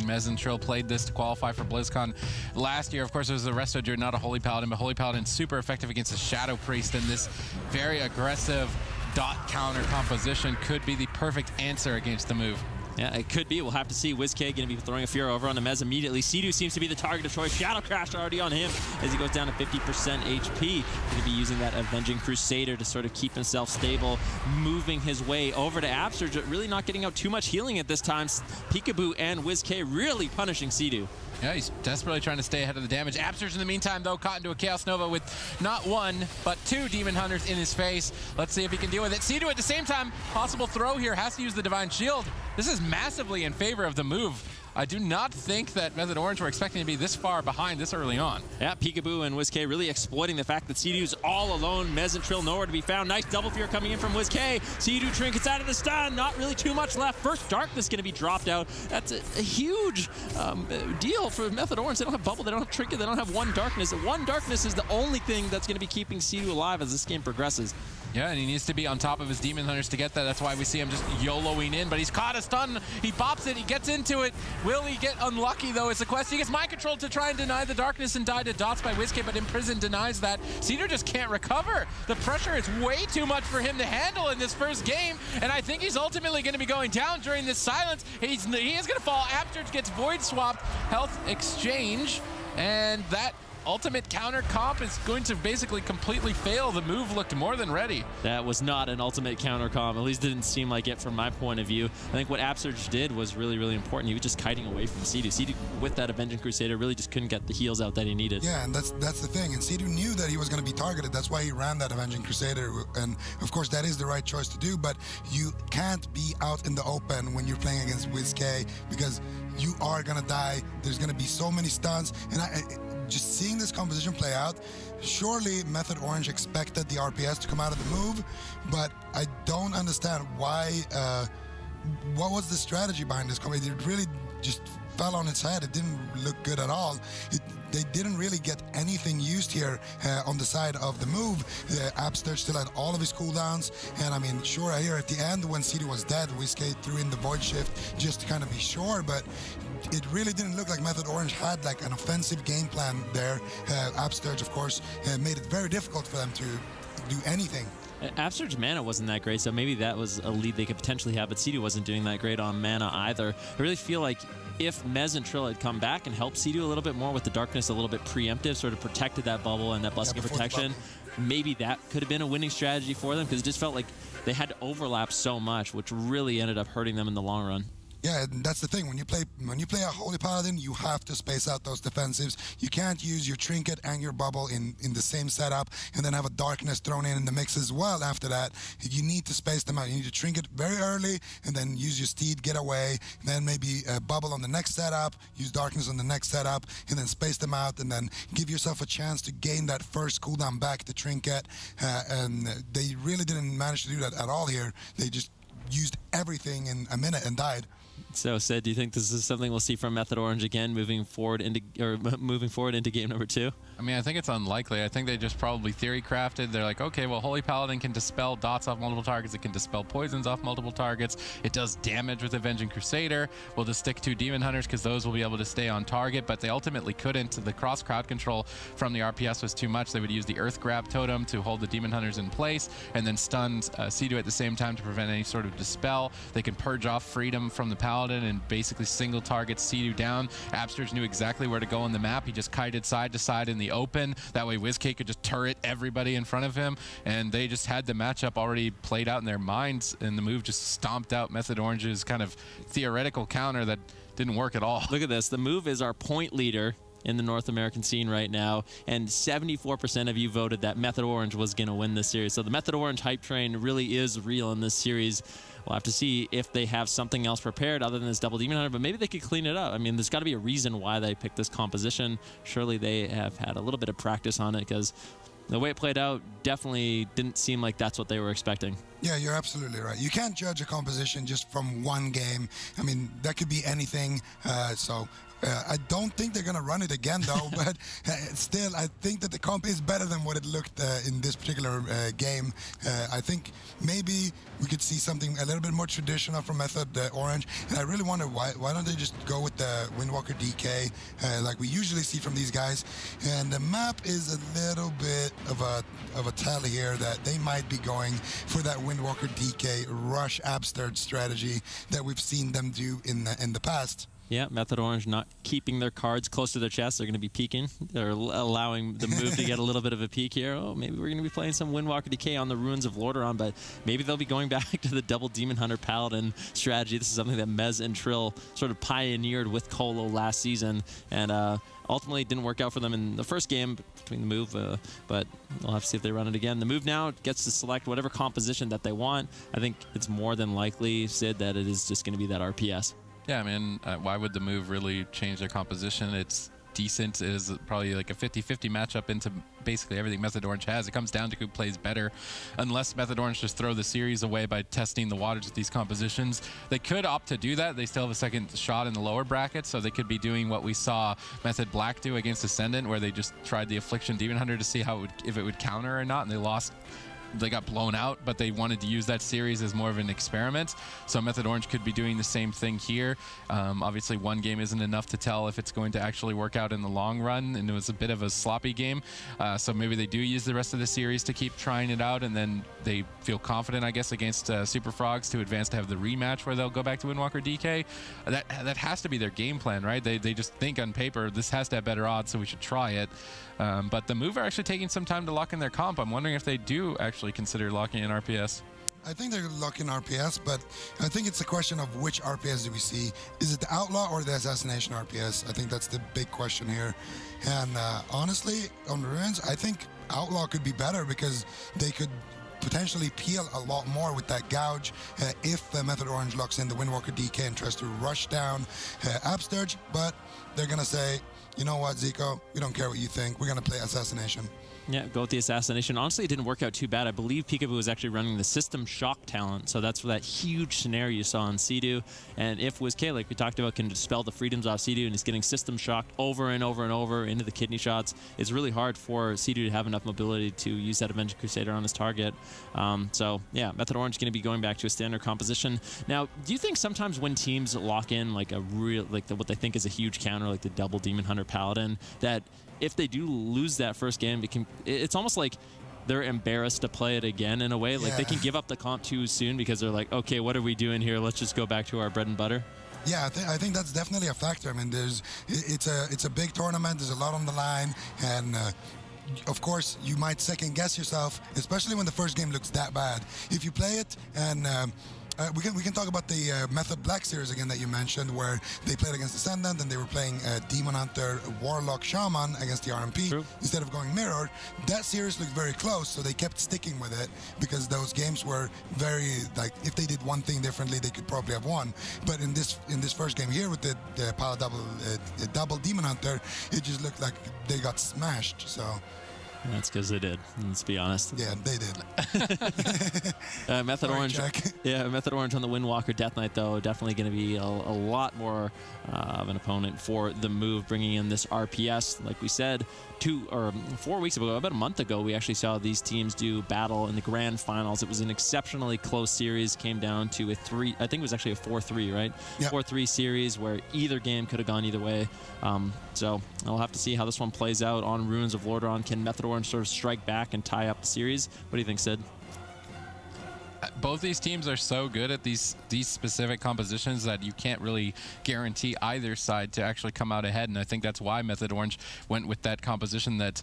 mean, Mez and Trill played this to qualify for BlizzCon last year. Of course, it was a Resto Druid, not a Holy Paladin, but Holy Paladin super effective against a Shadow Priest, and this very aggressive dot counter composition could be the perfect answer against the move. Yeah, it could be. We'll have to see. WizK going to be throwing a Fear over on the Mez immediately. Sea-Doo seems to be the target of choice. Shadow Crash already on him as he goes down to 50% HP. Going to be using that Avenging Crusader to sort of keep himself stable, moving his way over to Absurge, but really not getting out too much healing at this time. Peekaboo and WizK really punishing Sea-Doo. Yeah, he's desperately trying to stay ahead of the damage. Absurge, in the meantime, though, caught into a Chaos Nova with not one, but two Demon Hunters in his face. Let's see if he can deal with it. Sea-Doo at the same time, possible throw here, has to use the Divine Shield. This is massively in favor of the move. I do not think that Method Orange were expecting to be this far behind this early on. Yeah, Peekaboo and WizK really exploiting the fact that Sea-Doo's all alone. Mez and Trill nowhere to be found. Nice double fear coming in from WizK. Sea-Doo trinkets out of the stun. Not really too much left. First Darkness going to be dropped out. That's a huge deal for Method Orange. They don't have bubble. They don't have trinket. They don't have one Darkness. One Darkness is the only thing that's going to be keeping Sea-Doo alive as this game progresses. Yeah, and he needs to be on top of his Demon Hunters to get that. That's why we see him just YOLOing in, but he's caught a stun. He bops it, he gets into it. Will he get unlucky, though? It's a quest. He gets mind controlled to try and deny the Darkness and die to dots by WizK, but Imprison denies that. Sea-Doo just can't recover. The pressure is way too much for him to handle in this first game, and I think he's ultimately going to be going down during this silence. He is going to fall. Absurge gets Void Swapped, Health Exchange, and that ultimate counter comp is going to basically completely fail. The move looked more than ready. That was not an ultimate counter comp. At least didn't seem like it from my point of view. I think what Absurge did was really, really important. He was just kiting away from Sea-Doo. Sea-Doo, with that Avenging Crusader, really just couldn't get the heals out that he needed. Yeah, and that's the thing. And Sea-Doo knew that he was going to be targeted. That's why he ran that Avenging Crusader. And of course, that is the right choice to do. But you can't be out in the open when you're playing against WizK, because you are going to die. There's going to be so many stuns. And just seeing this composition play out, surely Method Orange expected the RPS to come out of the move, but I don't understand why, what was the strategy behind this composition? It really just fell on its head. It didn't look good at all. They didn't really get anything used here on the side of the move. Absurge still had all of his cooldowns, and I mean, sure, here at the end when Sea-Doo was dead, WizK threw in the Void Shift just to kind of be sure, but it really didn't look like Method Orange had like an offensive game plan there. Absurge, of course, made it very difficult for them to do anything. Absurge's mana wasn't that great, so maybe that was a lead they could potentially have, but Sea-Doo wasn't doing that great on mana either. I really feel like if Mez and Trill had come back and helped Sea-Doo a little bit more with the Darkness a little bit preemptive, sort of protected that bubble and that Blessing of Protection, maybe that could have been a winning strategy for them, because it just felt like they had to overlap so much, which really ended up hurting them in the long run. Yeah, that's the thing. When you play a Holy Paladin, you have to space out those defensives. You can't use your Trinket and your Bubble in the same setup and then have a Darkness thrown in the mix as well after that. You need to space them out. You need to Trinket very early and then use your Steed, get away, then maybe Bubble on the next setup, use Darkness on the next setup, and then space them out and then give yourself a chance to gain that first cooldown back to Trinket. And they really didn't manage to do that at all here. They just used everything in a minute and died. So, Sid, do you think this is something we'll see from Method Orange again moving forward into game number 2? I mean, I think it's unlikely. I think they just probably theory crafted. They're like, okay, well, Holy Paladin can dispel dots off multiple targets. It can dispel poisons off multiple targets. It does damage with Avenging Crusader. We'll just stick to Demon Hunters because those will be able to stay on target, but they ultimately couldn't. The cross crowd control from the RPS was too much. They would use the Earth Grab Totem to hold the Demon Hunters in place and then stun Sea-Doo at the same time to prevent any sort of dispel. They can purge off Freedom from the Paladin and basically single target Sea-Doo down. Absurge knew exactly where to go on the map. He just kited side to side in the open. That way WizK could just turret everybody in front of him, and they just had the matchup already played out in their minds, and the move just stomped out Method Orange's kind of theoretical counter that didn't work at all. Look at this. The move is our point leader in the North American scene right now, and 74% of you voted that Method Orange was going to win this series. So the Method Orange hype train really is real in this series. We'll have to see if they have something else prepared other than this double Demon Hunter, but maybe they could clean it up. I mean, there's got to be a reason why they picked this composition. Surely they have had a little bit of practice on it, because the way it played out definitely didn't seem like that's what they were expecting. Yeah, you're absolutely right. You can't judge a composition just from one game. I mean, that could be anything. I don't think they're going to run it again, though. But still, I think that the comp is better than what it looked in this particular game. I think maybe we could see something a little bit more traditional from Method Orange. And I really wonder why don't they just go with the Windwalker DK like we usually see from these guys. And the map is a little bit of a tell here that they might be going for that Windwalker DK rush Absurd strategy that we've seen them do in the past. Yeah, Method Orange not keeping their cards close to their chest. They're going to be peeking. They're allowing the move to get a little bit of a peek here. Oh, maybe we're going to be playing some Windwalker Decay on the Ruins of Lordaeron, but maybe they'll be going back to the double Demon Hunter Paladin strategy. This is something that Mez and Trill sort of pioneered with Colo last season, and ultimately it didn't work out for them in the first game between the move, but we'll have to see if they run it again. The move now gets to select whatever composition that they want. I think it's more than likely, Sid, that it is just going to be that RPS. Yeah, I mean, why would the move really change their composition? It's decent. It is probably like a 50-50 matchup into basically everything Method Orange has. It comes down to who plays better. Unless Method Orange just throw the series away by testing the waters with these compositions. They could opt to do that. They still have a second shot in the lower bracket, so they could be doing what we saw Method Black do against Ascendant, where they just tried the Affliction Demon Hunter to see how if it would counter or not, and they lost. They got blown out, but they wanted to use that series as more of an experiment. So Method Orange could be doing the same thing here. Obviously, one game isn't enough to tell if it's going to actually work out in the long run, and it was a bit of a sloppy game. So maybe they do use the rest of the series to keep trying it out, and then they feel confident, I guess, against Super Frogs to advance to have the rematch where they'll go back to Windwalker DK. That has to be their game plan, right? They just think on paper, this has to have better odds, so we should try it. But the move are actually taking some time to lock in their comp. I'm wondering if they do actually consider locking in RPS. I think they're locking RPS, but I think it's a question of which RPS do we see. Is it the Outlaw or the Assassination RPS? I think that's the big question here. And honestly, on the Ruins, I think Outlaw could be better because they could potentially peel a lot more with that gouge if Method Orange locks in the Windwalker DK and tries to rush down Absturge, but they're going to say, you know what, Zico, we don't care what you think. We're going to play Assassination. Yeah, go with the Assassination. Honestly, it didn't work out too bad. I believe Peekaboo was actually running the System Shock talent, so that's for that huge scenario you saw on Sea-Doo. And if WizK, like we talked about, can dispel the freedoms off Sea-Doo and is getting System Shocked over and over and over into the kidney shots, it's really hard for Sea-Doo to have enough mobility to use that Avenging Crusader on his target. So, yeah, Method Orange going to be going back to a standard composition. Now, do you think sometimes when teams lock in like a real, like what they think is a huge counter, like the double Demon Hunter Paladin, that if they do lose that first game, it's almost like they're embarrassed to play it again in a way. Like they can give up the comp too soon because they're like, okay, what are we doing here? Let's just go back to our bread and butter. Yeah, I think that's definitely a factor. I mean, it's a big tournament. There's a lot on the line, and of course, you might second guess yourself, especially when the first game looks that bad. If you play it and we can talk about the Method Black series again that you mentioned, where they played against Ascendant and they were playing Demon Hunter, Warlock, Shaman against the RMP. True. Instead of going mirrored. That series looked very close, so they kept sticking with it because those games were very, like, if they did one thing differently, they could probably have won. But in this first game here with the double Demon Hunter, it just looked like they got smashed. So. That's because they did, let's be honest. Yeah, they did. Method Orange. Yeah, Method Orange on the Windwalker Death Knight, though, definitely going to be a lot more of an opponent for the move, bringing in this RPS. Like we said, 2 or 4 weeks ago, about a month ago, we actually saw these teams do battle in the grand finals. It was an exceptionally close series, came down to a 3, I think it was actually a 4-3, right? Yep. 4-3 series where either game could have gone either way. So I'll have to see how this one plays out on Ruins of Lordaeron. Can Method Orange sort of strike back and tie up the series? What do you think, Sid? Both these teams are so good at these specific compositions that you can't really guarantee either side to actually come out ahead, and I think that's why Method Orange went with that composition that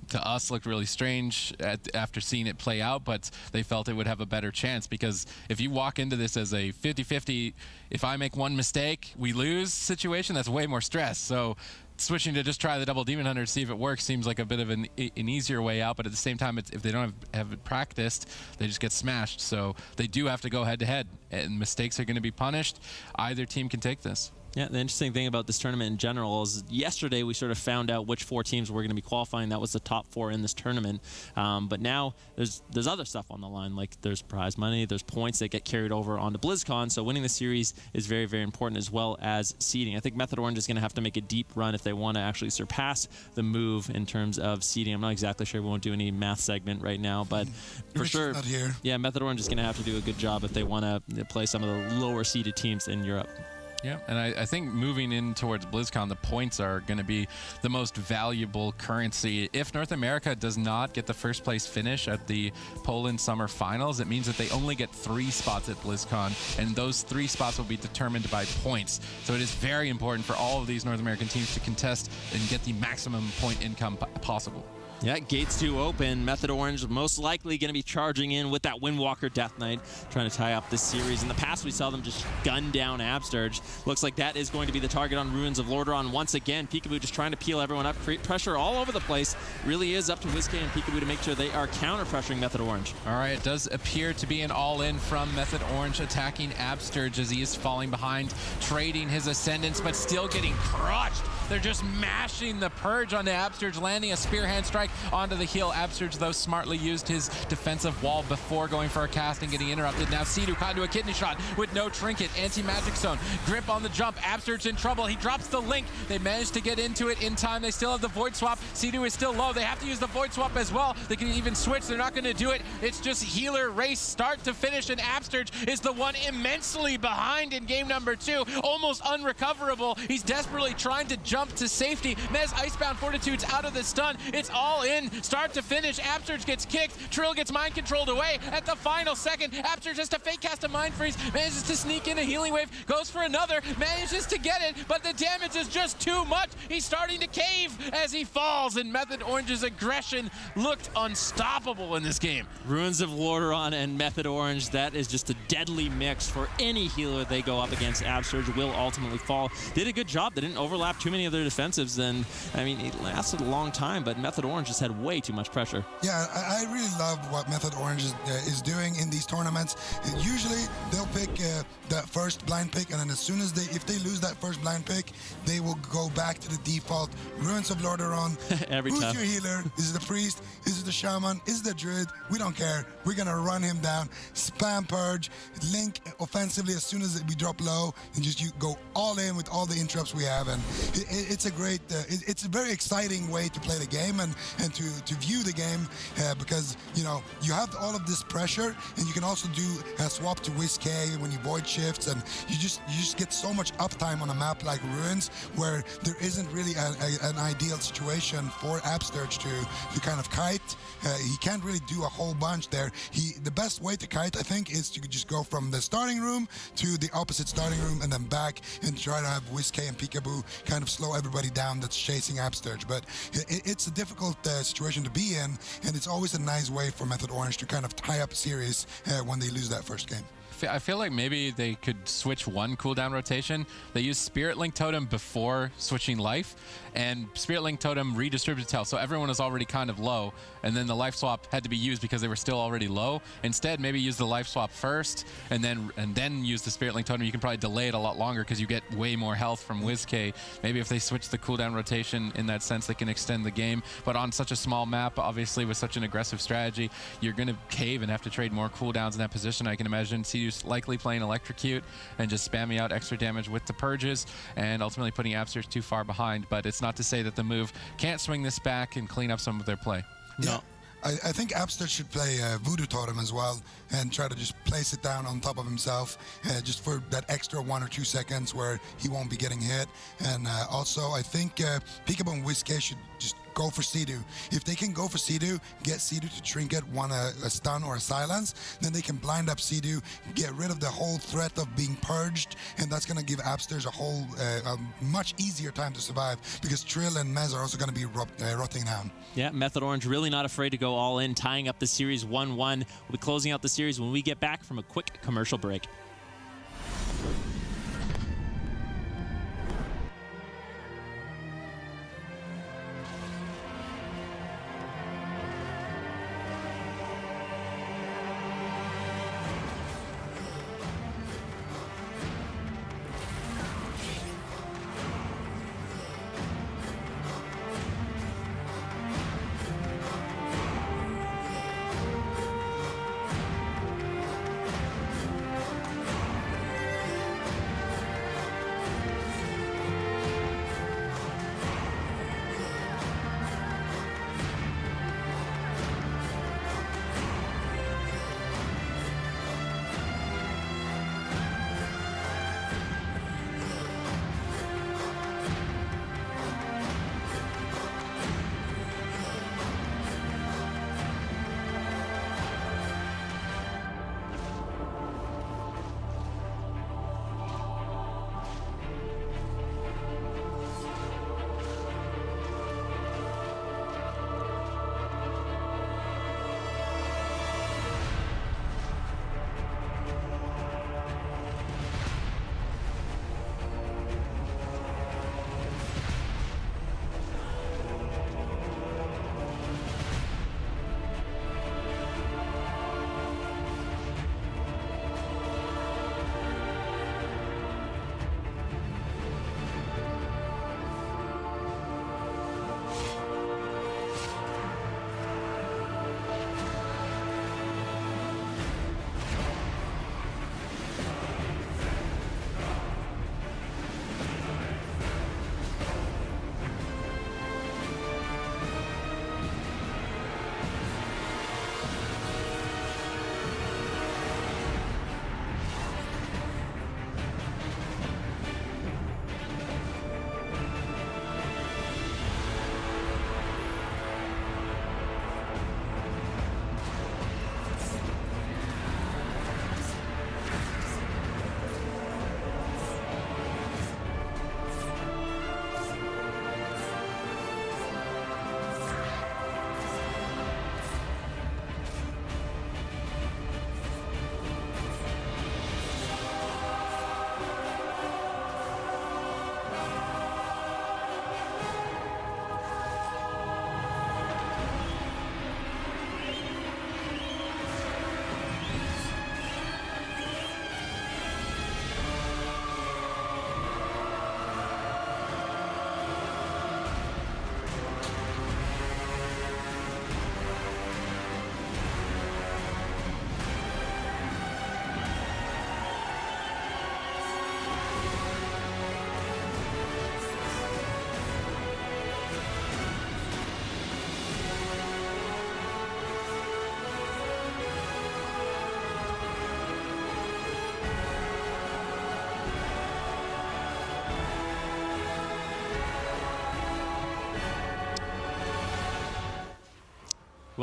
to us looked really strange after seeing it play out, but they felt it would have a better chance, because if you walk into this as a 50-50, if I make one mistake, we lose situation, that's way more stress. So switching to just try the double Demon Hunter to see if it works seems like a bit of an easier way out, but at the same time, if they don't have it practiced, they just get smashed. So they do have to go head-to-head, and mistakes are going to be punished. Either team can take this. Yeah, the interesting thing about this tournament in general is yesterday we sort of found out which 4 teams were going to be qualifying. That was the top 4 in this tournament. But now there's other stuff on the line, like there's prize money, there's points that get carried over onto BlizzCon. So winning the series is very, very important, as well as seeding. I think Method Orange is going to have to make a deep run if they want to actually surpass the move in terms of seeding. I'm not exactly sure. We won't do any math segment right now, but for sure, not here. Yeah, Method Orange is going to have to do a good job if they want to play some of the lower seeded teams in Europe. Yeah, and I think moving in towards BlizzCon, the points are going to be the most valuable currency. If North America does not get the first place finish at the Poland Summer Finals, it means that they only get 3 spots at BlizzCon, and those 3 spots will be determined by points. So it is very important for all of these North American teams to contest and get the maximum point income possible. Yeah, gates do open. Method Orange most likely going to be charging in with that Windwalker Death Knight, trying to tie up this series. In the past, we saw them just gun down Absterge. Looks like that is going to be the target on Ruins of Lordaeron once again. Peekaboo just trying to peel everyone up, create pressure all over the place. Really is up to WizKay and Peekaboo to make sure they are counter-pressuring Method Orange. All right, it does appear to be an all-in from Method Orange, attacking Absterge as he is falling behind, trading his Ascendance, but still getting crushed. They're just mashing the Purge onto Absterge, landing a Spear Hand Strike onto the heel. Absterge, though, smartly used his defensive wall before going for a cast and getting interrupted. Now Sidhu caught into a kidney shot with no trinket. Anti-magic zone. Grip on the jump. Absterge in trouble. He drops the link. They managed to get into it in time. They still have the Void Swap. Sidhu is still low. They have to use the Void Swap as well. They can even switch. They're not going to do it. It's just healer race start to finish, and Absterge is the one immensely behind in game number 2. Almost unrecoverable. He's desperately trying to jump to safety. Mez Icebound Fortitude's out of the stun. It's all in. Start to finish. Absterge gets kicked. Trill gets mind controlled away at the final second. Absterge has to fake cast a Mind Freeze. Manages to sneak in a Healing Wave. Goes for another. Manages to get it, but the damage is just too much. He's starting to cave as he falls, and Method Orange's aggression looked unstoppable in this game. Ruins of Lordaeron and Method Orange, that is just a deadly mix for any healer they go up against. Absterge will ultimately fall. Did a good job. They didn't overlap too many of their defensives, and I mean, it lasted a long time, but Method Orange just had way too much pressure. Yeah, I really love what Method Orange is doing in these tournaments. Usually they'll pick that first blind pick, and then as soon as if they lose that first blind pick, they will go back to the default Ruins of Lordaeron. Every Who's time. your healer? Is it the priest? Is it the shaman? Is it the druid? We don't care. We're gonna run him down. Spam Purge, Link offensively as soon as we drop low, and just you go all in with all the interrupts we have, and it's a great, it's a very exciting way to play the game and to view the game, because you know you have all of this pressure, and you can also do a swap to WizKay when you void shifts, and you just get so much uptime on a map like Ruins, where there isn't really an ideal situation for Absterge to kind of kite. He can't really do a whole bunch there. The best way to kite, I think, is to just go from the starting room to the opposite starting room and then back, and try to have WizKay and Peekaboo kind of slow everybody down that's chasing Absterge. But it's a difficult situation to be in, and it's always a nice way for Method Orange to kind of tie up a series when they lose that first game. I feel like maybe they could switch one cooldown rotation. They use Spirit Link Totem before switching life, and Spirit Link Totem redistributed health, so everyone was already kind of low, and then the life swap had to be used because they were still already low. Instead, maybe use the life swap first, and then use the Spirit Link Totem. You can probably delay it a lot longer because you get way more health from WizKay. Maybe if they switch the cooldown rotation in that sense, they can extend the game. But on such a small map, obviously with such an aggressive strategy, you're going to cave and have to trade more cooldowns in that position. I can imagine Sidu's likely playing Electrocute and just spamming out extra damage with the Purges, and ultimately putting Absterge too far behind. But it's not to say that the move can't swing this back and clean up some of their play. No. I think Absterge should play Voodoo Totem as well, and try to just place it down on top of himself, just for that extra 1 or 2 seconds where he won't be getting hit. And also, I think Peekaboo and WizKay should just go for Sidhu. If they can go for Sidhu, get Sidhu to trinket a stun or a silence, then they can blind up Sidhu, get rid of the whole threat of being purged, and that's going to give Absterge a much easier time to survive, because Trill and Mez are also going to be rotting down. Yeah, Method Orange really not afraid to go all in, tying up the series 1-1. We'll be closing out the series when we get back from a quick commercial break.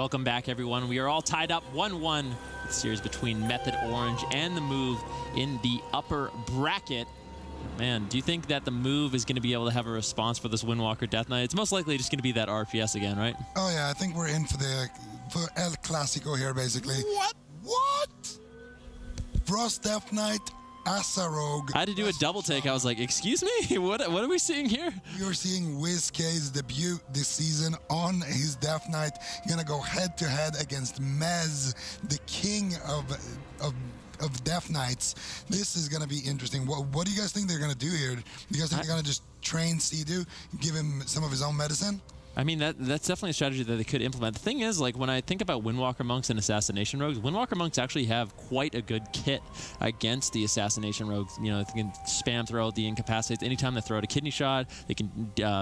Welcome back, everyone. We are all tied up 1-1. The series between Method Orange and the Move in the upper bracket. Man, do you think that the Move is going to be able to have a response for this Windwalker Death Knight? It's most likely just going to be that RPS again, right? Oh yeah, I think we're in for El Clasico here, basically. What? Frost Death Knight, Asa Rogue. I had to do a double take. I was like, excuse me? What are we seeing here? You're seeing WizK's debut this season on his Death Knight. Gonna go head-to-head against Mez, the king of Death Knights. This is gonna be interesting. What do you guys think they're gonna do here? Do you guys think they're gonna just train Sea-Doo, give him some of his own medicine? I mean, that's definitely a strategy that they could implement. The thing is, like, when I think about Windwalker Monks and Assassination Rogues, Windwalker Monks actually have quite a good kit against the Assassination Rogues. You know, they can spam throw out the incapacitates. Anytime they throw out a kidney shot, they can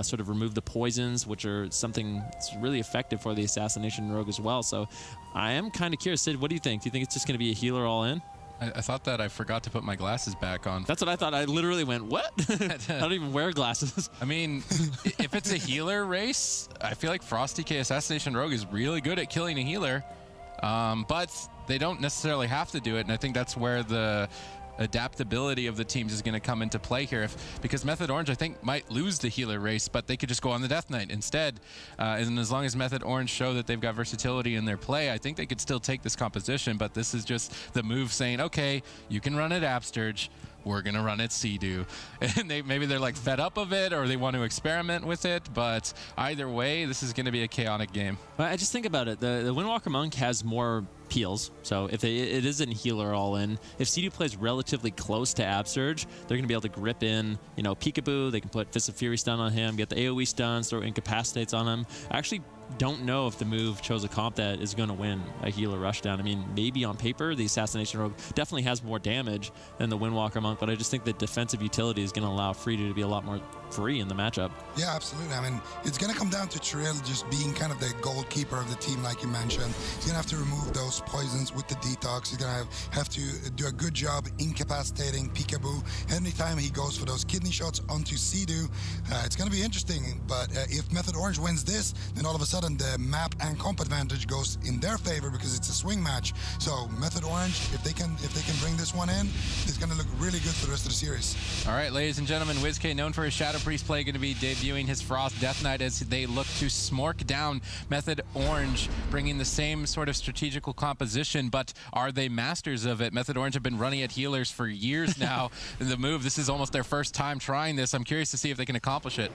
sort of remove the poisons, which are something that's really effective for the Assassination Rogue as well. So I am kind of curious. Sid, what do you think? Do you think it's just going to be a healer all in? I thought that I forgot to put my glasses back on. That's what I thought. I literally went, what? I don't even wear glasses. I mean, if it's a healer race, I feel like Frost DK Assassination Rogue is really good at killing a healer. But they don't necessarily have to do it, and I think that's where the adaptability of the teams is going to come into play here, because Method Orange, I think, might lose the healer race, but they could just go on the Death Knight instead. And as long as Method Orange show that they've got versatility in their play, I think they could still take this composition. But this is just the Move saying, okay, you can run it Absterge, we're going to run it Sea-Doo. And maybe they're like fed up of it, or they want to experiment with it, but either way, this is going to be a chaotic game. I just think about it. The Windwalker Monk has more peels, so if it isn't healer all in, if Sea-Doo plays relatively close to Absterge, they're going to be able to grip in, you know, Peekaboo. They can put Fist of Fury stun on him, get the AoE stuns, throw incapacitates on him. I actually don't know if the Move chose a comp that is going to win a healer rushdown. I mean, maybe on paper, the Assassination Rogue definitely has more damage than the Windwalker Monk, but I just think the defensive utility is going to allow Free-Doo to be a lot more free in the matchup. Yeah, absolutely. I mean, it's going to come down to Trill just being kind of the goalkeeper of the team, like you mentioned. He's going to have to remove those poisons with the detox. He's going to have to do a good job incapacitating Peekaboo. Anytime he goes for those kidney shots onto Sea-Doo, it's going to be interesting. But if Method Orange wins this, then all of a sudden the map and comp advantage goes in their favor because it's a swing match. So Method Orange, if they can bring this one in, it's going to look really good for the rest of the series. All right, ladies and gentlemen, WizK, known for his Shadow Priest play, going to be debuting his Frost Death Knight as they look to smork down Method Orange, bringing the same sort of strategical composition, but are they masters of it? Method Orange have been running at healers for years now. The Move, this is almost their first time trying this. I'm curious to see if they can accomplish it.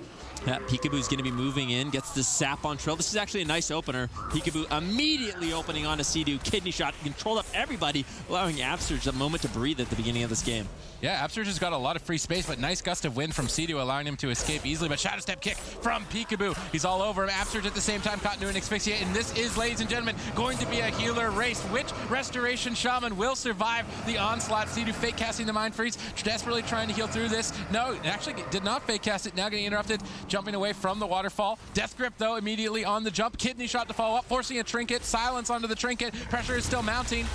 Yeah, Peekaboo's going to be moving in, gets the sap on Trill. This is actually a nice opener. Peekaboo immediately opening onto Sea-Doo. Kidney shot, controlled up everybody, allowing Absterge a moment to breathe at the beginning of this game. Yeah, Absterge has got a lot of free space, but nice gust of wind from Sea-Doo, allowing him to escape easily. But Shadow Step kick from Peekaboo. He's all over him. Absterge at the same time caught into an asphyxiate. And this is, ladies and gentlemen, going to be a healer race. Which Restoration Shaman will survive the onslaught? Sea-Doo fake casting the Mind Freeze, desperately trying to heal through this. No, it actually did not fake cast it. Now getting interrupted, jumping away from the waterfall. Death Grip, though, immediately on the jump. Kidney shot to follow up, forcing a trinket. Silence onto the trinket. Pressure is still mounting.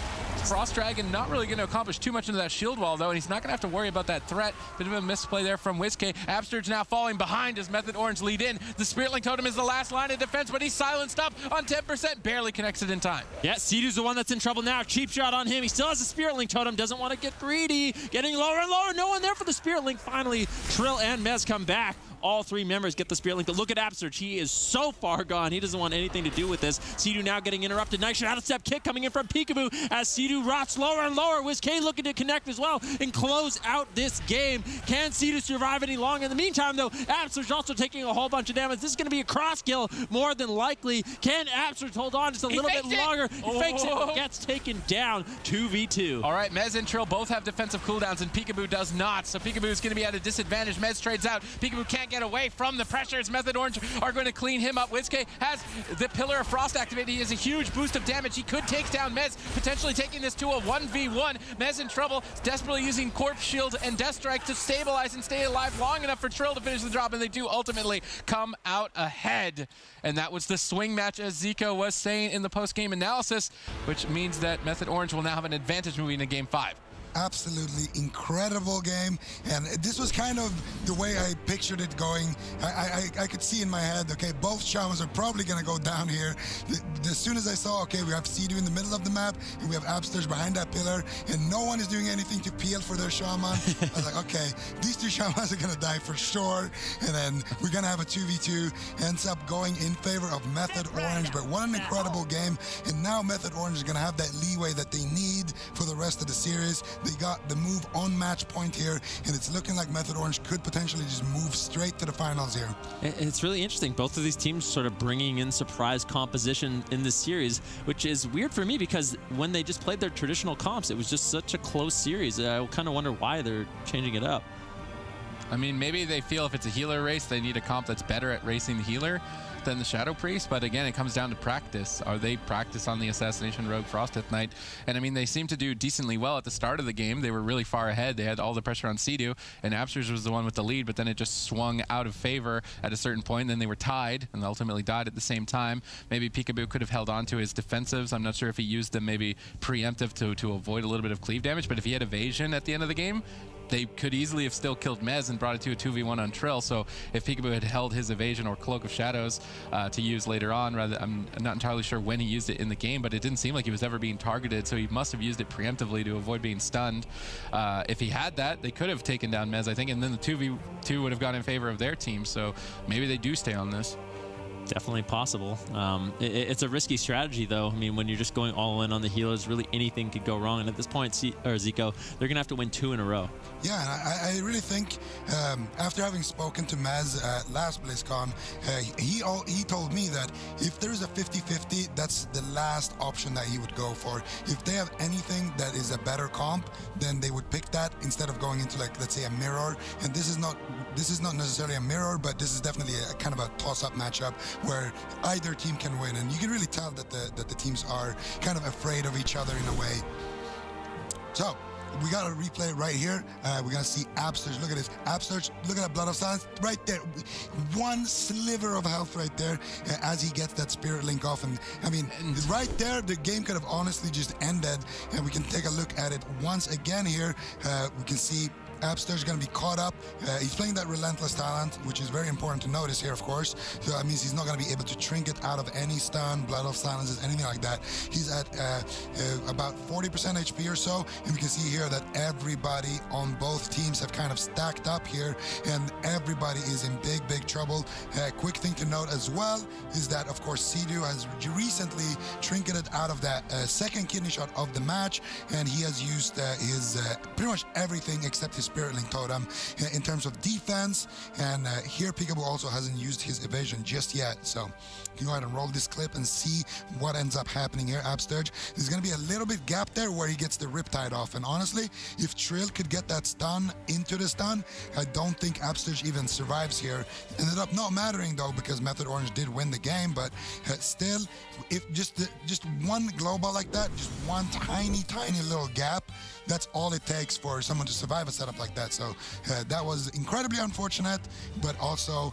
Frost Dragon not really going to accomplish too much into that shield wall, though, and he's not going to have to worry about that threat. Bit of a misplay there from WizK. Absterge now falling behind as Method Orange lead in. The Spirit Link Totem is the last line of defense, but he's silenced up on 10%. Barely connects it in time. Yeah, Sea-Doo's the one that's in trouble now. Cheap shot on him. He still has a Spirit Link Totem. Doesn't want to get greedy. Getting lower and lower. No one there for the Spirit Link. Finally, Trill and Mez come back. All three members get the Spirit Link. But look at Absterge. He is so far gone. He doesn't want anything to do with this. Sea-Doo now getting interrupted. Nice shadow step kick coming in from Peekaboo as Sea-Doo rots lower and lower. WizK looking to connect as well and close out this game. Can Sea-Doo survive any longer? In the meantime, though, Absterge also taking a whole bunch of damage. This is going to be a cross kill more than likely. Can Absterge hold on just a little bit longer? He fakes it, but gets taken down 2v2. All right, Mez and Trill both have defensive cooldowns, and Peekaboo does not. So Peekaboo is going to be at a disadvantage. Mez trades out. Peekaboo can't get away from the pressures. Method Orange are going to clean him up. WizK has the Pillar of Frost activated. He has a huge boost of damage. He could take down Mez, potentially taking this to a 1v1. Mez in trouble, desperately using Corpse Shield and Death Strike to stabilize and stay alive long enough for Trill to finish the job, and they do ultimately come out ahead. And that was the swing match, as Zico was saying in the post-game analysis, which means that Method Orange will now have an advantage moving into Game 5. absolutely incredible game, and this was kind of the way I pictured it going. I could see in my head, okay, both shamans are probably going to go down here. As soon as I saw, okay, we have Sea-Doo in the middle of the map, and we have Absterge behind that pillar, and no one is doing anything to peel for their shaman. I was like, okay, these two shamans are going to die for sure, and then we're going to have a 2v2. Ends up going in favor of Method Orange, but what an incredible game. And now Method Orange is going to have that leeway that they need for the rest of the series. They got the move on match point here, and it's looking like Method Orange could potentially just move straight to the finals here. It's really interesting. Both of these teams sort of bringing in surprise composition in this series, which is weird for me because when they just played their traditional comps, it was just such a close series. I kind of wonder why they're changing it up. I mean, maybe they feel if it's a healer race, they need a comp that's better at racing the healer than the Shadow Priest. But again, it comes down to practice. Are they practice on the Assassination Rogue Frosteth Knight? And I mean, they seem to do decently well at the start of the game. They were really far ahead. They had all the pressure on Sea-Doo, and Absterge was the one with the lead, but then it just swung out of favor at a certain point. Then they were tied and ultimately died at the same time. Maybe Peekaboo could have held on to his defensives. I'm not sure if he used them maybe preemptive to avoid a little bit of cleave damage, but if he had evasion at the end of the game, they could easily have still killed Mez and brought it to a 2v1 on Trill. So if Peekaboo had held his evasion or Cloak of Shadows to use later on, I'm not entirely sure when he used it in the game, but it didn't seem like he was ever being targeted, so he must have used it preemptively to avoid being stunned. If he had that, they could have taken down Mez, I think, and then the 2v2 would have gone in favor of their team. So maybe they do stay on this. Definitely possible. It's a risky strategy, though. I mean, when you're just going all in on the healers, really anything could go wrong. And at this point, Zico, they're going to have to win 2 in a row. Yeah, and I really think after having spoken to Mez at last BlizzCon, he told me that if there is a 50-50, that's the last option that he would go for. If they have anything that is a better comp, then they would pick that instead of going into, like, let's say a mirror. And this is not necessarily a mirror, but this is definitely a kind of a toss-up matchup where either team can win, and you can really tell that the teams are kind of afraid of each other in a way. So we got a replay right here. We're gonna see Absterge. Look at this, Absterge. Look at that Blood of Silence right there. One sliver of health right there as he gets that Spirit Link off. And I mean, right there, the game could have honestly just ended. And we can take a look at it once again here. We can see Absterge is going to be caught up. He's playing that Relentless talent, which is very important to notice here, of course. So that means he's not going to be able to trinket out of any stun, Blood of Silences, anything like that. He's at about 40% HP or so, and we can see here that everybody on both teams have kind of stacked up here, and everybody is in big trouble. Quick thing to note as well is that, of course, Sea-Doo has recently trinketed out of that second kidney shot of the match, and he has used his pretty much everything except his Spirit Link Totem in terms of defense, and here Peekaboo also hasn't used his evasion just yet. So you can go ahead and roll this clip and see what ends up happening here. Absterge, there's going to be a little bit gap there where he gets the Riptide off, and honestly, if Trill could get that stun into the stun, I don't think Absterge even survives here. Ended up not mattering though, because Method Orange did win the game, but still, if just one global like that, just one tiny little gap, that's all it takes for someone to survive a setup like that. So that was incredibly unfortunate, but also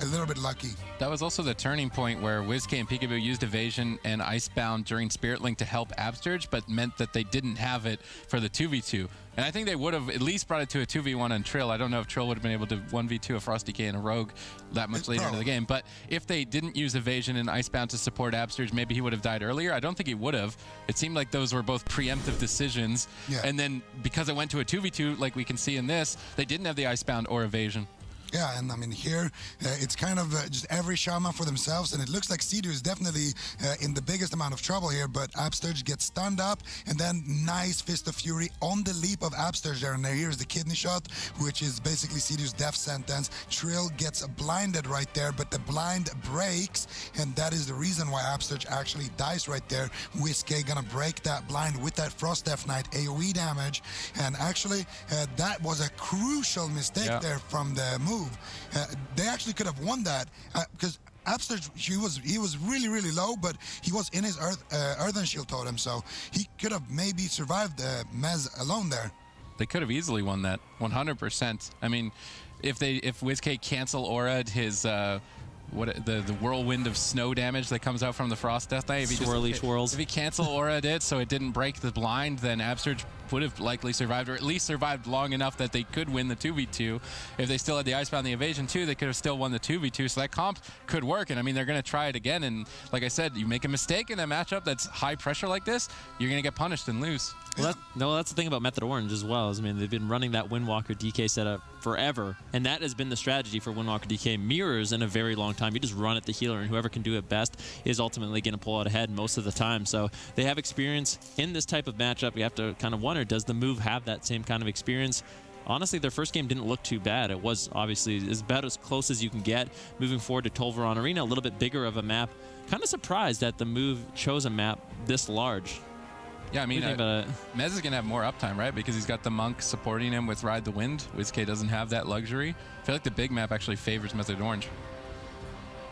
a little bit lucky. That was also the turning point where WizK and Peekaboo used evasion and Icebound during Spirit Link to help Absterge, but meant that they didn't have it for the 2v2. And I think they would have at least brought it to a 2v1 on Trill. I don't know if Trill would have been able to 1v2 a Frosty K and a Rogue that much later into the game. But if they didn't use evasion and Icebound to support Absterge, maybe he would have died earlier. I don't think he would have. It seemed like those were both preemptive decisions. Yeah. And then because it went to a 2v2, like we can see in this, they didn't have the Icebound or evasion. Yeah, and I mean here, it's kind of just every shaman for themselves, and it looks like Sea-Doo is definitely in the biggest amount of trouble here, but Absterge gets stunned up, and then nice Fist of Fury on the leap of Absterge there, and here's the kidney shot, which is basically Sea-Doo's death sentence. Trill gets blinded right there, but the blind breaks, and that is the reason why Absterge actually dies right there. WizK gonna break that blind with that Frosteth Knight AoE damage, and actually that was a crucial mistake there from the move. They actually could have won that because Absterge, he was really low, but he was in his Earthen Shield Totem, so he could have maybe survived Mez alone there. They could have easily won that 100%. I mean, if WizK cancel aura'd his the whirlwind of snow damage that comes out from the Frost Death Knight. Swirly swirls. If he cancel aura'd it so it didn't break the blind, then Absurge would have likely survived, or at least survived long enough that they could win the 2v2. If they still had the Icebound and the evasion too, they could have still won the 2v2. So that comp could work, and I mean, they're going to try it again. And like I said, you make a mistake in a matchup that's high pressure like this, you're going to get punished and lose. Well, that's the thing about Method Orange as well. I mean, they've been running that Windwalker DK setup forever, and that has been the strategy for Windwalker DK mirrors in a very long time. You just run at the healer, and whoever can do it best is ultimately going to pull out ahead most of the time. So they have experience in this type of matchup. You have to kind of wonder, does the move have that same kind of experience? Honestly, their first game didn't look too bad. It was obviously about as close as you can get. Moving forward to Tolvaron Arena, a little bit bigger of a map. Kind of surprised that the move chose a map this large. Yeah, I mean, Mez is going to have more uptime, right? Because he's got the Monk supporting him with Ride the Wind. WizK doesn't have that luxury. I feel like the big map actually favors Method Orange.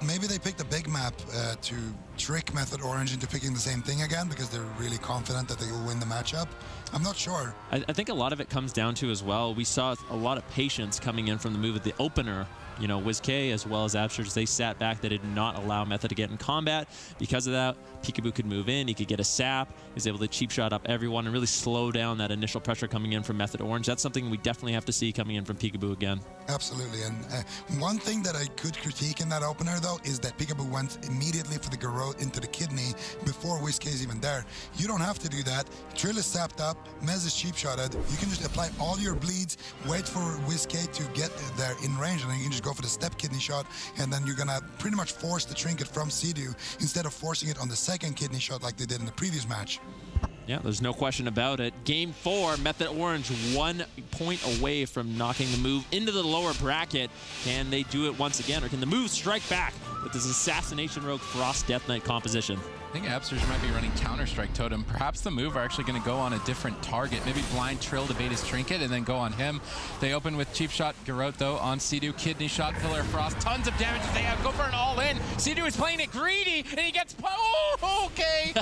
Maybe they picked a big map to trick Method Orange into picking the same thing again because they're really confident that they will win the matchup. I'm not sure. I think a lot of it comes down to as well, we saw a lot of patience coming in from the move at the opener. You know, WizK as well as Absurge, they sat back. They did not allow Method to get in combat. Because of that, Peekaboo could move in. He could get a sap. He was able to cheap shot up everyone and really slow down that initial pressure coming in from Method Orange. That's something we definitely have to see coming in from Peekaboo again. Absolutely. And one thing that I could critique in that opener, though, is that Peekaboo went immediately for the garrote into the kidney before WizK is even there. You don't have to do that. Trill is sapped up. Mez is cheap shotted. You can just apply all your bleeds, wait for WizK to get there in range, and then you can just go for the step kidney shot, and then you're gonna pretty much force the trinket from Sea-Doo instead of forcing it on the second kidney shot like they did in the previous match. Yeah, there's no question about it. Game 4, Method Orange 1 point away from knocking the move into the lower bracket. Can they do it once again, or can the move strike back with this Assassination Rogue Frost Death Knight composition? I think Absurge might be running Counter-Strike Totem. Perhaps the move are actually going to go on a different target. Maybe blind Trill to bait his trinket and then go on him. They open with Cheap Shot Garrote, though, on Sea-Doo. Kidney Shot, Pillar of Frost. Tons of damage. They have go for an all-in. Sea-Doo is playing it greedy, and he gets... Oh, okay.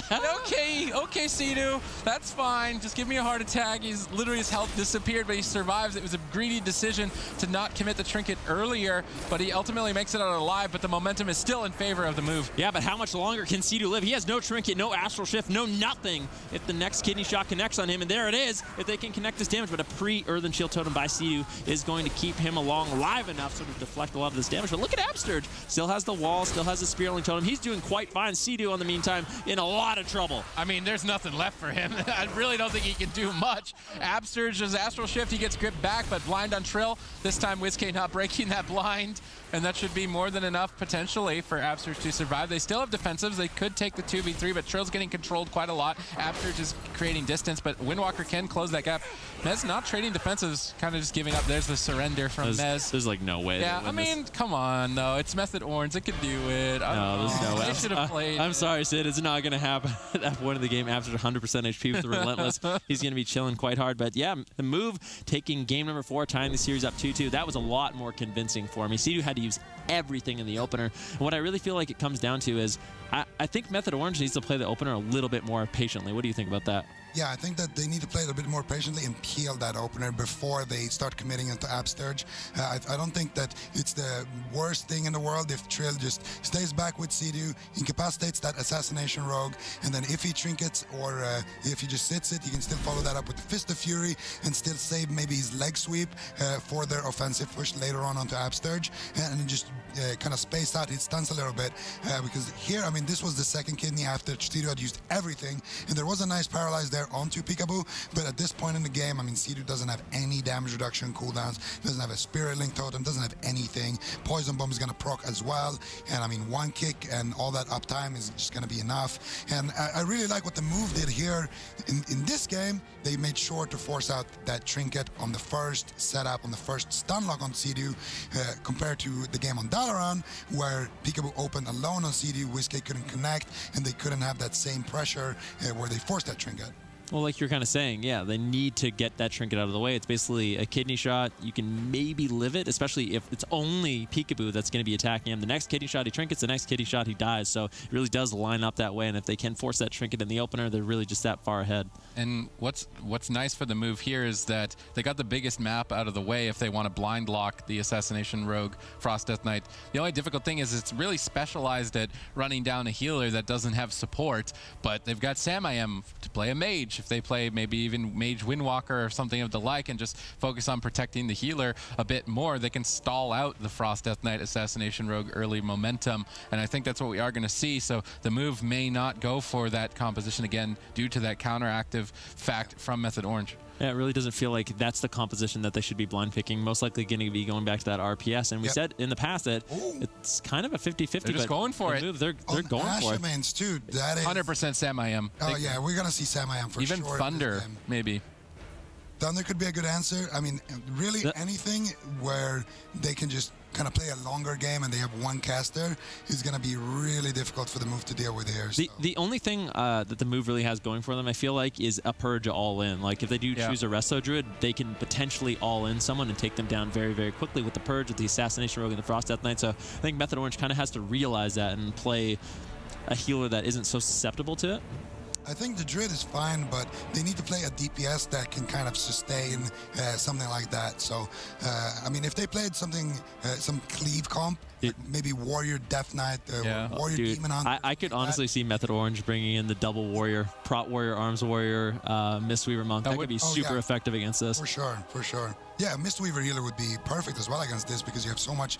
Okay, Sea-Doo. That's fine. Just give me a heart attack. He's literally, his health disappeared, but he survives. It was a greedy decision to not commit the trinket earlier, but he ultimately makes it out alive, but the momentum is still in favor of the move. Yeah, but how much longer can Sea-Doo live? He has no trinket, no astral shift, no nothing if the next kidney shot connects on him, and there it is if they can connect this damage. But a pre-Earthen Shield Totem by Sea-Doo is going to keep him alive enough so to deflect a lot of this damage. But look at Absurge, still has the wall, still has the Spearling Totem. He's doing quite fine. Sea-Doo, in the meantime, in a lot of trouble. I mean, there's nothing left for him. I really don't think he can do much. Absurge's astral shift, he gets gripped back, but blind on Trill. This time WizK not breaking that blind, and that should be more than enough potentially for Absurge to survive. They still have defensives. They could take the 2v3, but Trill's getting controlled quite a lot. Absurge is creating distance, but Windwalker can close that gap. Mez not trading defensives, kind of just giving up. There's the surrender from Mez. There's like no way. Yeah, I mean, come on, though. It's Method Orange. It could do it. No, there's no way. They should have played. I'm sorry, Sid. It's not going to happen. At that point of the game, Absurge 100% HP with the Relentless. He's going to be chilling quite hard. But yeah, the move, taking game number 4, tying the series up 2-2, that was a lot more convincing for me. Sea-Doo had to use everything in the opener. And what I really feel like it comes down to is I think Method Orange needs to play the opener a little bit more patiently. What do you think about that? Yeah, I think that they need to play it a bit more patiently and peel that opener before they start committing into Absurge. I don't think that it's the worst thing in the world if Trill just stays back with Sea-Doo, incapacitates that Assassination Rogue, and then if he trinkets or if he just sits it, he can still follow that up with the Fist of Fury and still save maybe his leg sweep for their offensive push later on onto Absurge, and just kind of space out his stunts a little bit, because here, I mean, this was the second kidney after Sea-Doo had used everything, and there was a nice paralyze there onto Peekaboo, but at this point in the game, I mean, Sea-Doo doesn't have any damage reduction cooldowns, doesn't have a Spirit Link Totem, doesn't have anything. Poison Bomb is going to proc as well, and I mean, one kick and all that uptime is just going to be enough. And I really like what the move did here. In this game, they made sure to force out that trinket on the first setup, on the first stun lock on Sea-Doo, compared to the game on Dalaran, where Peekaboo opened alone on Sea-Doo, WizK couldn't connect, and they couldn't have that same pressure where they forced that trinket. Well, like you're kind of saying, yeah, they need to get that trinket out of the way. It's basically a kidney shot. You can maybe live it, especially if it's only Peekaboo that's going to be attacking him. The next kidney shot, he trinkets. The next kidney shot, he dies. So it really does line up that way. And if they can force that trinket in the opener, they're really just that far ahead. And what's nice for the move here is that they got the biggest map out of the way if they want to blind lock the Assassination Rogue Frost Death Knight. The only difficult thing is it's really specialized at running down a healer that doesn't have support, but they've got Samayam to play a mage. If they play maybe even Mage Windwalker or something of the like and just focus on protecting the healer a bit more, they can stall out the Frost Death Knight Assassination Rogue early momentum, and I think that's what we are going to see. So the move may not go for that composition again due to that counteractive fact from Method Orange. Yeah, it really doesn't feel like that's the composition that they should be blind picking. Most likely going to be going back to that RPS. And we said in the past that it's kind of a 50-50. They're just going for it. Move, they're going for it. Too, that is 100% Samayam. Oh, yeah, we're going to see Samayam for sure. Even Thunder, maybe. Thunder could be a good answer. I mean, really anything where they can just kind of play a longer game and they have one caster is going to be really difficult for the move to deal with here. So. The only thing that the move really has going for them, I feel like, is a Purge all-in. Like, if they do choose a Resto Druid, they can potentially all-in someone and take them down very, very quickly with the Purge, with the Assassination Rogue, and the Frost Death Knight. So I think Method Orange kind of has to realize that and play a healer that isn't so susceptible to it. I think the Druid is fine, but they need to play a DPS that can kind of sustain something like that. So, I mean, if they played something, some cleave comp, like maybe Warrior Death Knight, Warrior Demon Hunter. I could honestly see Method Orange bringing in the double Warrior, Prot Warrior, Arms Warrior, Mistweaver Monk. That could be super effective against this. For sure, for sure. Yeah, Mistweaver Healer would be perfect as well against this because you have so much,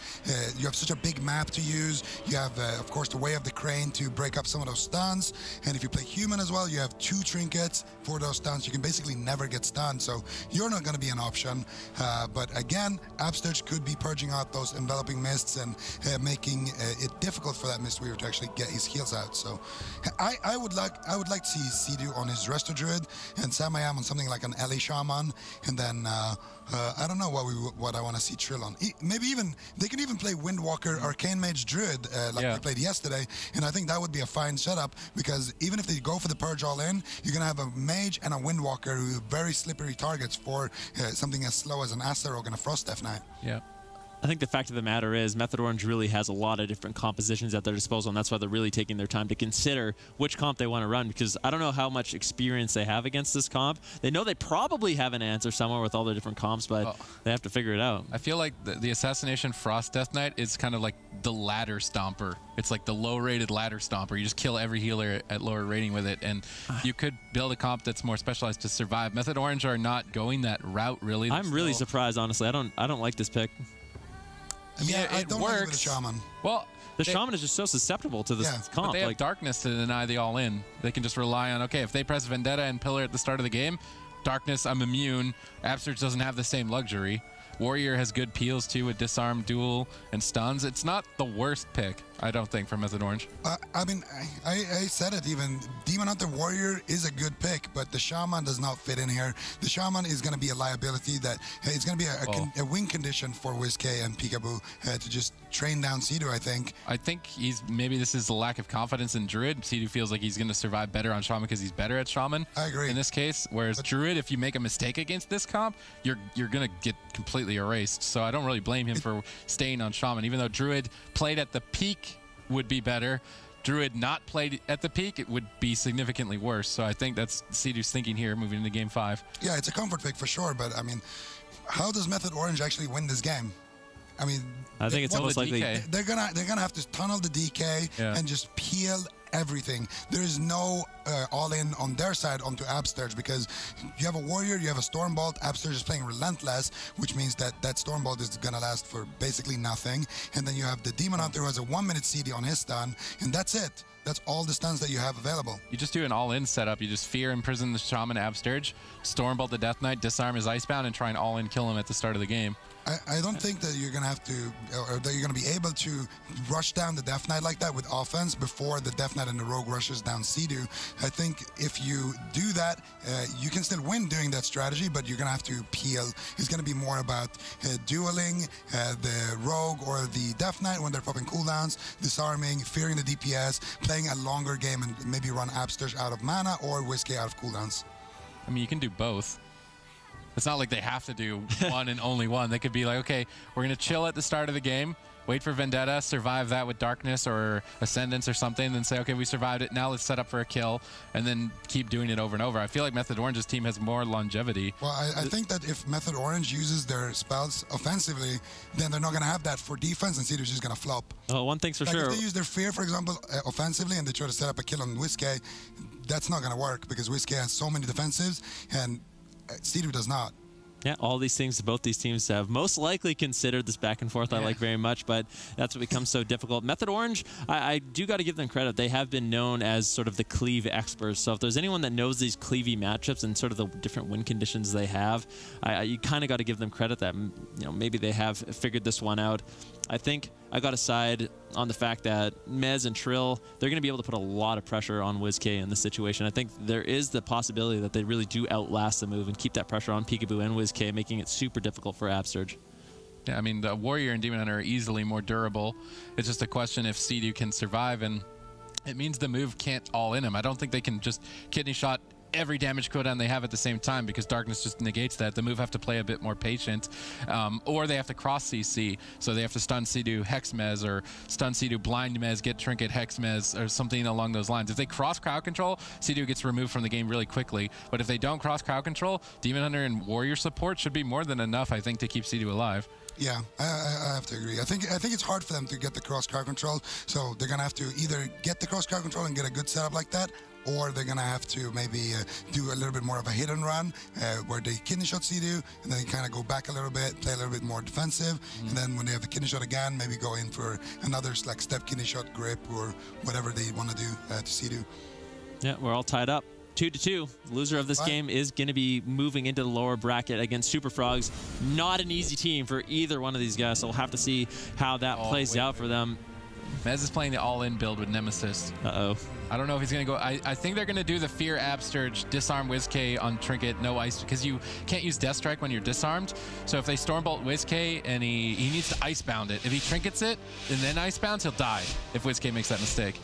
you have such a big map to use. You have, of course, the Way of the Crane to break up some of those stuns. And if you play Human as well, you have 2 trinkets for those stuns. You can basically never get stunned, so you're not going to be an option. But again, Absterge could be purging out those enveloping mists and making it difficult for that Mistweaver to actually get his heals out. So I would like to see Sidu on his Resto Druid and Samayam on something like an Ellie Shaman, and then I don't know what I want to see Trill on. Maybe even they can even play Windwalker Arcane Mage Druid like they played yesterday, and I think that would be a fine setup because even if they go for the Purge all in, you're gonna have a Mage and a Windwalker who are very slippery targets for something as slow as an Aster Rogue and a Frost Death Knight. Yeah. I think the fact of the matter is Method Orange really has a lot of different compositions at their disposal, and that's why they're really taking their time to consider which comp they want to run, because I don't know how much experience they have against this comp. They know they probably have an answer somewhere with all their different comps, but they have to figure it out. I feel like the Assassination Frost Death Knight is kind of like the ladder stomper. It's like the low-rated ladder stomper. You just kill every healer at lower rating with it, and you could build a comp that's more specialized to survive. Method Orange are not going that route, really. I'm really surprised, honestly. I don't like this pick. I mean, yeah, I don't works. like it with the Shaman. Well, the Shaman is just so susceptible to this comp. But they have Darkness to deny the all-in. They can just rely on, okay, if they press Vendetta and Pillar at the start of the game, Darkness, I'm immune. Absterge doesn't have the same luxury. Warrior has good peels too with Disarm, Duel, and Stuns. It's not the worst pick, I don't think, for Method Orange. I mean, I said it even. Demon Hunter Warrior is a good pick, but the Shaman does not fit in here. The Shaman is going to be a liability that it's going to be a win condition for WizK and Peekaboo to just train down Sidu, I think. I think maybe this is the lack of confidence in Druid. Sidu feels like he's going to survive better on Shaman because he's better at Shaman. I agree. In this case, whereas Druid, if you make a mistake against this comp, you're going to get completely erased. So I don't really blame him for staying on Shaman, even though Druid played at the peak would be better. Druid not played at the peak, it would be significantly worse. So I think that's Sidu's thinking here moving into Game 5. Yeah, it's a comfort pick for sure, but I mean, how does Method Orange actually win this game? I mean, I think it's almost like they're gonna have to tunnel the DK and just peel everything. There is no all-in on their side onto Absterge because you have a Warrior, you have a Stormbolt. Absterge is playing Relentless, which means that Stormbolt is gonna last for basically nothing. And then you have the Demon Hunter who has a 1-minute CD on his stun, and that's it. That's all the stuns that you have available. You just do an all-in setup. You just Fear Imprison the Shaman Absterge, Stormbolt the Death Knight, disarm his Icebound, and try and all-in kill him at the start of the game. I don't think that you're gonna have to, or that you're gonna be able to rush down the Death Knight like that with offense before the Death Knight and the Rogue rushes down Sidu. I think if you do that, you can still win doing that strategy, but you're gonna have to peel. It's gonna be more about dueling the Rogue or the Death Knight when they're popping cooldowns, disarming, fearing the DPS, playing a longer game, and maybe run Absterge out of mana or WizK out of cooldowns. I mean, you can do both. It's not like they have to do one and only one. They could be like, okay, we're going to chill at the start of the game, wait for Vendetta, survive that with Darkness or Ascendance or something, then say, okay, we survived it, now let's set up for a kill, and then keep doing it over and over. I feel like Method Orange's team has more longevity. Well, I think that if Method Orange uses their spells offensively, then they're not going to have that for defense, and Cedu's just going to flop. Oh, one thing's for like sure. If they use their Fear, for example, offensively, and they try to set up a kill on Whiskey, that's not going to work, because Whiskey has so many defensives, and Cedu does not. Yeah, all these things both these teams have most likely considered. This back and forth I like very much, but that's what becomes so difficult. Method Orange, I do got to give them credit. They have been known as sort of the cleave experts. So if there's anyone that knows these cleavey matchups and sort of the different win conditions they have, you kind of got to give them credit that maybe they have figured this one out. I think I got to side on the fact that Mez and Trill, they're going to be able to put a lot of pressure on WizK in this situation. I think there is the possibility that they really do outlast the move and keep that pressure on Peekaboo and WizK, making it super difficult for Absterge. Yeah, I mean, the Warrior and Demon Hunter are easily more durable. It's just a question if Cedu can survive, and it means the move can't all in him. I don't think they can just kidney shot every damage cooldown they have at the same time, because Darkness just negates that. The move have to play a bit more patient, or they have to cross CC, so they have to stun Cedu Hex Mez, or stun Cedu blind Mez, get Trinket Hex Mez, or something along those lines. If they cross crowd control, Cedu gets removed from the game really quickly, but if they don't cross crowd control, Demon Hunter and Warrior support should be more than enough, I think, to keep Cedu alive. Yeah, I have to agree. I think it's hard for them to get the cross crowd control, so they're gonna have to either get the cross crowd control and get a good setup like that, or they're going to have to maybe do a little bit more of a hit and run where they kidney shot Cedu, and then kind of go back a little bit, play a little bit more defensive, and then when they have the kidney shot again, maybe go in for another like step kidney shot grip or whatever they want to do to Cedu. Yeah, we're all tied up. 2-2. Loser of this game is going to be moving into the lower bracket against Super Frogs. Not an easy team for either one of these guys, so we'll have to see how that plays out for them. Mez is playing the all-in build with Nemesis. Uh-oh. I don't know if he's going to go. I think they're going to do the Fear Absterge, disarm WizK on Trinket, no ice, because you can't use Death Strike when you're disarmed. So if they Stormbolt WizK and he needs to Icebound it. If he Trinkets it and then Icebounds, he'll die if WizK makes that mistake.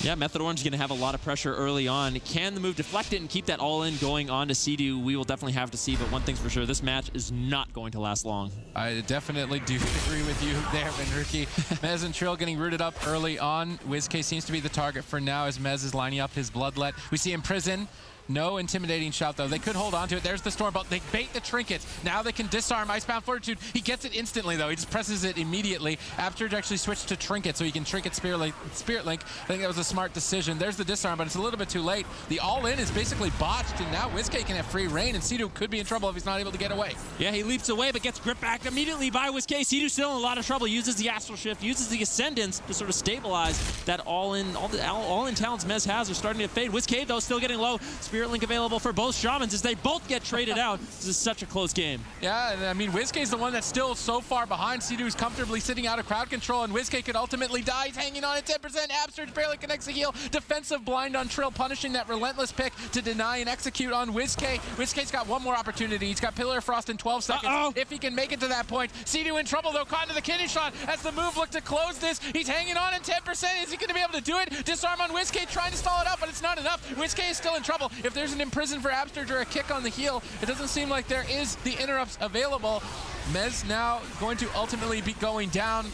Yeah, Method Orange is going to have a lot of pressure early on. Can the move deflect it and keep that all-in going on to Cedu? We will definitely have to see, but one thing's for sure, this match is not going to last long. I definitely do agree with you there, Benruki. Mez and Trill getting rooted up early on. WizK seems to be the target for now as Mez is lining up his Bloodlet. We see him prison. No intimidating shout, though. They could hold on to it. There's the Stormbolt. They bait the Trinket. Now they can disarm Icebound Fortitude. He gets it instantly, though. He just presses it immediately. Absterge actually switched to Trinket, so he can Trinket Spirit Link. I think that was a smart decision. There's the disarm, but it's a little bit too late. The all-in is basically botched, and now WizK can have free reign, and Cedu could be in trouble if he's not able to get away. Yeah, he leaps away, but gets gripped back immediately by WizK. Cedu still in a lot of trouble. Uses the Astral Shift, uses the Ascendance to sort of stabilize that all-in. All-in talents Mez has are starting to fade. WizK, though, still getting low. Spirit Link available for both Shamans as they both get traded out. This is such a close game. Yeah, and I mean, WizK is the one that's still so far behind. Cedu's comfortably sitting out of crowd control, and WizK could ultimately die. He's hanging on at 10%. Absterge barely connects the heal. Defensive blind on Trill, punishing that relentless pick to deny and execute on WizK. WizK's got one more opportunity. He's got Pillar of Frost in 12 seconds. If he can make it to that point. Cedu in trouble, though, caught into the kidney shot as the move looked to close this. He's hanging on at 10%. Is he going to be able to do it? Disarm on WizK, trying to stall it out, but it's not enough. WizK is still in trouble. If there's an imprison for Absterge or a kick on the heel, it doesn't seem like there is the interrupts available. Mez now going to ultimately be going down,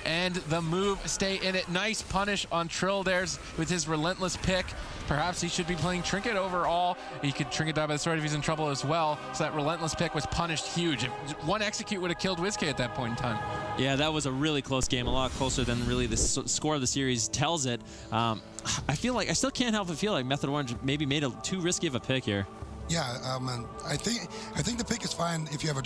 and the move stay in it. Nice punish on Trill there with his relentless pick. Perhaps he should be playing Trinket overall. He could Trinket die by the sword if he's in trouble as well. So that relentless pick was punished huge. One execute would have killed WizK at that point in time. Yeah, that was a really close game, a lot closer than really the score of the series tells it. I feel like I still can't help but feel like Method Orange maybe made too risky of a pick here. Yeah, I think the pick is fine if you have a